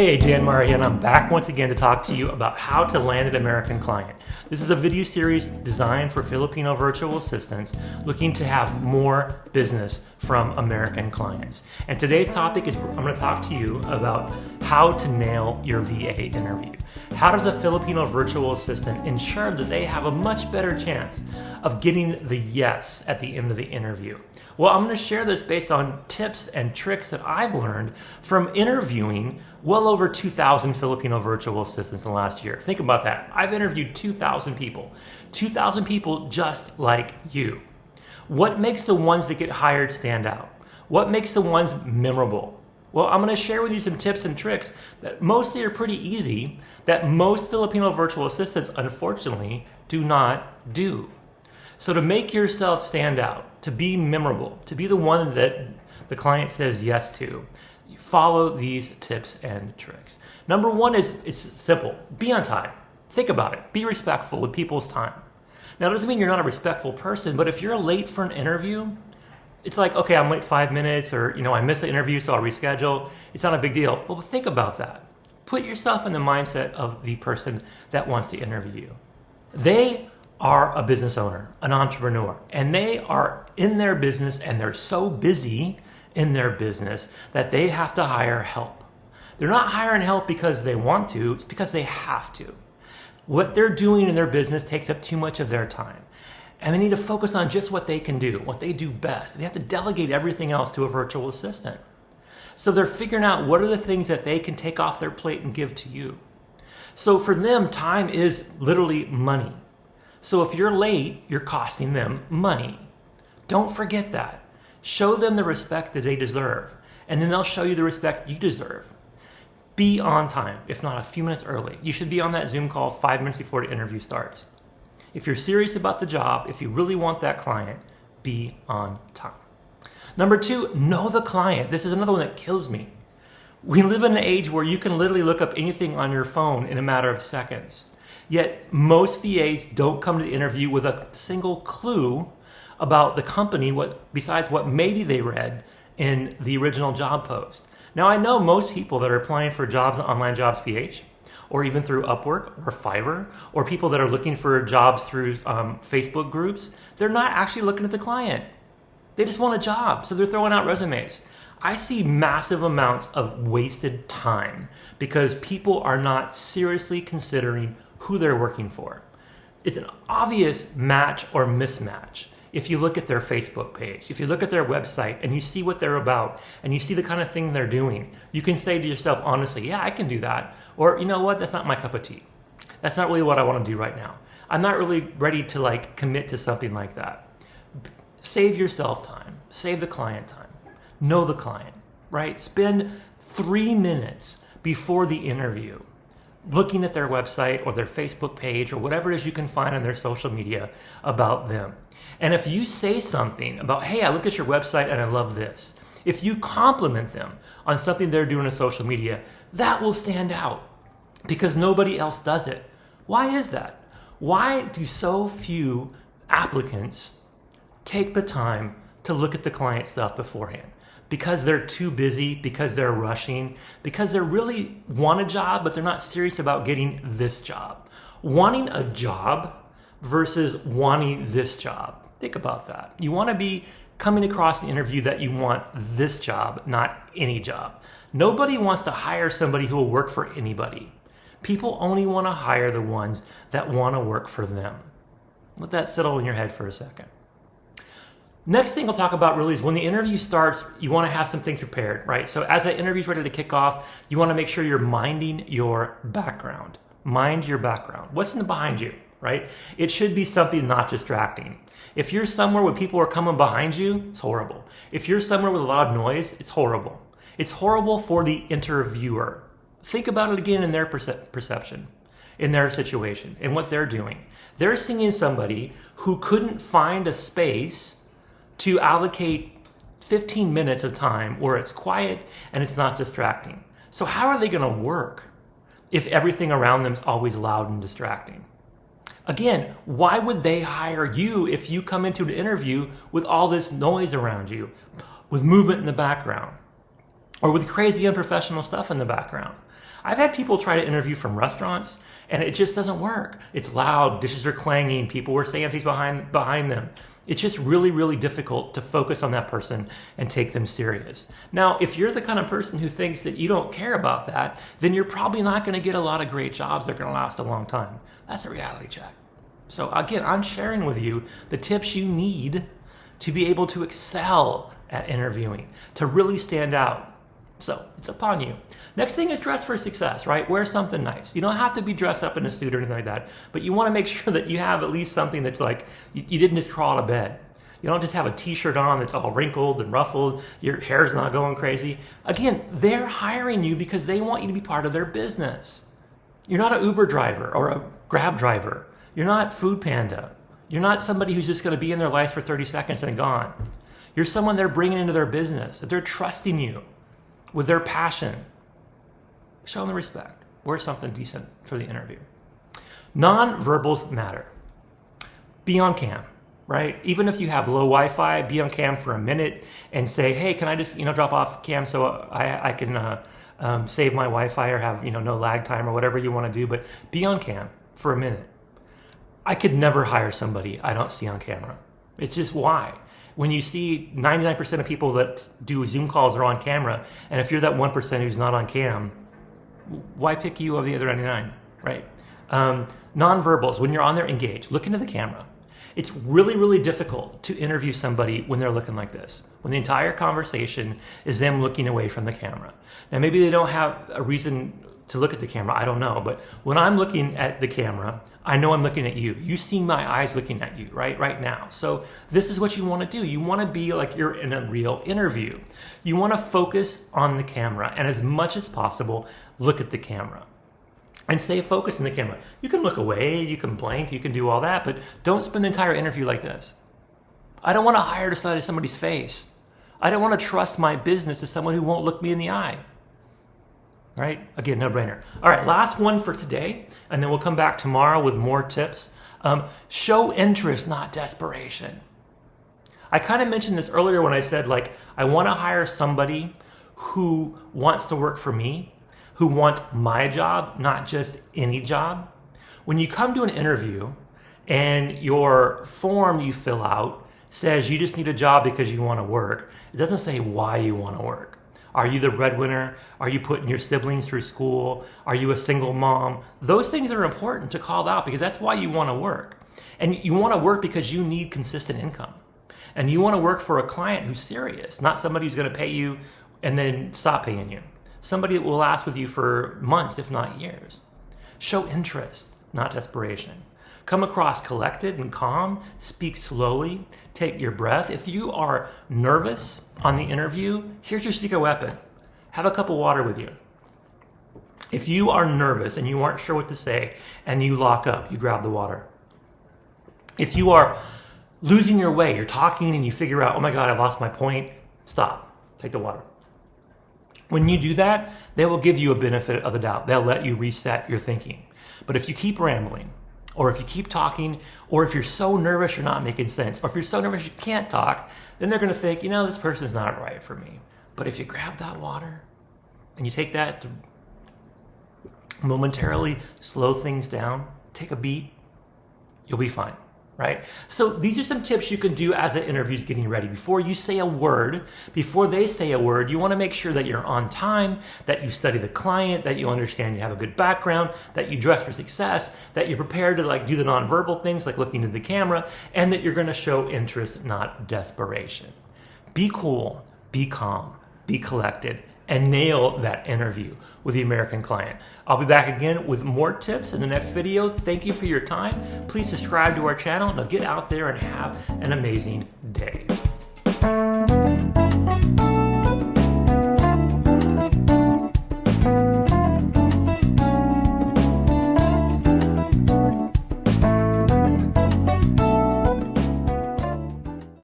Hey, Dan Meyer here, and I'm back once again to talk to you about how to land an American client. This is a video series designed for Filipino virtual assistants looking to have more business from American clients. And today's topic is I'm going to talk to you about how to nail your VA interview. How does a Filipino virtual assistant ensure that they have a much better chance of getting the yes at the end of the interview? Well, I'm going to share this based on tips and tricks that I've learned from interviewing well over 2,000 Filipino virtual assistants in the last year. Think about that. I've interviewed 2,000 people. 2,000 people just like you. What makes the ones that get hired stand out? What makes the ones memorable? Well, I'm going to share with you some tips and tricks that mostly are pretty easy that most Filipino virtual assistants, unfortunately, do not do. So to make yourself stand out, to be memorable, to be the one that the client says yes to, follow these tips and tricks. Number one is, it's simple. Be on time. Think about it. Be respectful with people's time. Now, it doesn't mean you're not a respectful person, but if you're late for an interview, it's like, okay, I'm late 5 minutes, or, I missed the interview, so I'll reschedule. It's not a big deal. Well, think about that. Put yourself in the mindset of the person that wants to interview you. They are a business owner, an entrepreneur, and they are in their business, and they're so busy in their business that they have to hire help. They're not hiring help because they want to, it's because they have to. What they're doing in their business takes up too much of their time. And they need to focus on just what they can do, what they do best. They have to delegate everything else to a virtual assistant. So they're figuring out what are the things that they can take off their plate and give to you. So for them, time is literally money. So if you're late, you're costing them money. Don't forget that. Show them the respect that they deserve, and then they'll show you the respect you deserve. Be on time, if not a few minutes early. You should be on that Zoom call 5 minutes before the interview starts. If you're serious about the job, if you really want that client, be on time. Number two, know the client. This is another one that kills me. We live in an age where you can literally look up anything on your phone in a matter of seconds. Yet most VAs don't come to the interview with a single clue about the company, besides what maybe they read in the original job post. Now, I know most people that are applying for jobs on Online Jobs PH, or even through Upwork or Fiverr, or people that are looking for jobs through Facebook groups, they're not actually looking at the client. They just want a job, so they're throwing out resumes. I see massive amounts of wasted time because people are not seriously considering who they're working for. It's an obvious match or mismatch. If you look at their Facebook page, if you look at their website and you see what they're about and you see the kind of thing they're doing, you can say to yourself, honestly, yeah, I can do that. Or, you know what, that's not my cup of tea. That's not really what I want to do right now. I'm not really ready to commit to something like that. Save yourself time. Save the client time. Know the client, right? Spend 3 minutes before the interview looking at their website or their Facebook page or whatever it is you can find on their social media about them. And if you say something about, hey, I look at your website and I love this, if you compliment them on something they're doing on social media, that will stand out because nobody else does it. Why is that? Why do so few applicants take the time to look at the client stuff beforehand? Because they're too busy, because they're rushing, because they really want a job, but they're not serious about getting this job. Wanting a job versus wanting this job. Think about that. You want to be coming across the interview that you want this job, not any job. Nobody wants to hire somebody who will work for anybody. People only want to hire the ones that want to work for them. Let that settle in your head for a second. Next thing I'll talk about really is when the interview starts, you want to have some things prepared, right? So as that interview is ready to kick off, you want to make sure you're minding your background. Mind your background. What's behind you, right? It should be something not distracting. If you're somewhere where people are coming behind you, it's horrible. If you're somewhere with a lot of noise, it's horrible. It's horrible for the interviewer. Think about it again in their perception, in their situation, and what they're doing. They're seeing somebody who couldn't find a space to allocate 15 minutes of time where it's quiet and it's not distracting. So how are they going to work if everything around them is always loud and distracting? Again, why would they hire you if you come into an interview with all this noise around you, with movement in the background? or with crazy unprofessional stuff in the background. I've had people try to interview from restaurants and it just doesn't work. It's loud, dishes are clanging, people were saying things behind them. It's just really, really difficult to focus on that person and take them serious. Now, if you're the kind of person who thinks that you don't care about that, then you're probably not going to get a lot of great jobs that are going to last a long time. That's a reality check. So again, I'm sharing with you the tips you need to be able to excel at interviewing, to really stand out. So it's upon you. Next thing is dress for success, right? Wear something nice. You don't have to be dressed up in a suit or anything like that, but you want to make sure that you have at least something that's like, you didn't just crawl out of bed. You don't just have a t-shirt on that's all wrinkled and ruffled, your hair's not going crazy. Again, they're hiring you because they want you to be part of their business. You're not an Uber driver or a Grab driver. You're not Food Panda. You're not somebody who's just going to be in their life for 30 seconds and gone. You're someone they're bringing into their business, that they're trusting you with their passion. Show them the respect. Wear something decent for the interview. Non-verbals matter. Be on cam, right? Even if you have low Wi-Fi, be on cam for a minute and say, hey, can I just drop off cam so I can save my Wi-Fi or have no lag time or whatever you want to do, but be on cam for a minute. I could never hire somebody I don't see on camera. It's just why. When you see 99% of people that do Zoom calls are on camera, and if you're that 1% who's not on cam, why pick you over the other 99, right? Non-verbals, when you're on there, engage. Look into the camera. It's really, really difficult to interview somebody when they're looking like this, when the entire conversation is them looking away from the camera. Now, maybe they don't have a reason to look at the camera, I don't know, but when I'm looking at the camera, I know I'm looking at you. You see my eyes looking at you right now. So this is what you want to do. You want to be like you're in a real interview. You want to focus on the camera and as much as possible, look at the camera and stay focused on the camera. You can look away, you can blank, you can do all that, but don't spend the entire interview like this. I don't want to hire to study somebody's face. I don't want to trust my business to someone who won't look me in the eye. Right? Again, no brainer. All right, last one for today, and then we'll come back tomorrow with more tips. Show interest, not desperation. I kind of mentioned this earlier when I said, I want to hire somebody who wants to work for me, who wants my job, not just any job. When you come to an interview and your form you fill out says you just need a job because you want to work, it doesn't say why you want to work. Are you the breadwinner? Are you putting your siblings through school? Are you a single mom? Those things are important to call out because that's why you want to work. And you want to work because you need consistent income. And you want to work for a client who's serious, not somebody who's going to pay you and then stop paying you. Somebody that will last with you for months, if not years. Show interest, not desperation. Come across collected and calm, speak slowly, take your breath. If you are nervous on the interview, here's your secret weapon. Have a cup of water with you. If you are nervous and you aren't sure what to say and you lock up, you grab the water. If you are losing your way, you're talking and you figure out, oh my God, I've lost my point, stop, take the water. When you do that, they will give you a benefit of the doubt. They'll let you reset your thinking. But if you keep rambling, or if you keep talking, or if you're so nervous you're not making sense, or if you're so nervous you can't talk, then they're going to think, this person's not right for me. But if you grab that water and you take that to momentarily slow things down, take a beat, you'll be fine, right? So these are some tips you can do as the interview's getting ready. Before you say a word, before they say a word, you want to make sure that you're on time, that you study the client, that you understand you have a good background, that you dress for success, that you're prepared to do the nonverbal things like looking into the camera, and that you're going to show interest, not desperation. Be cool, be calm, be collected, and nail that interview with the American client. I'll be back again with more tips in the next video. Thank you for your time. Please subscribe to our channel. Now get out there and have an amazing day.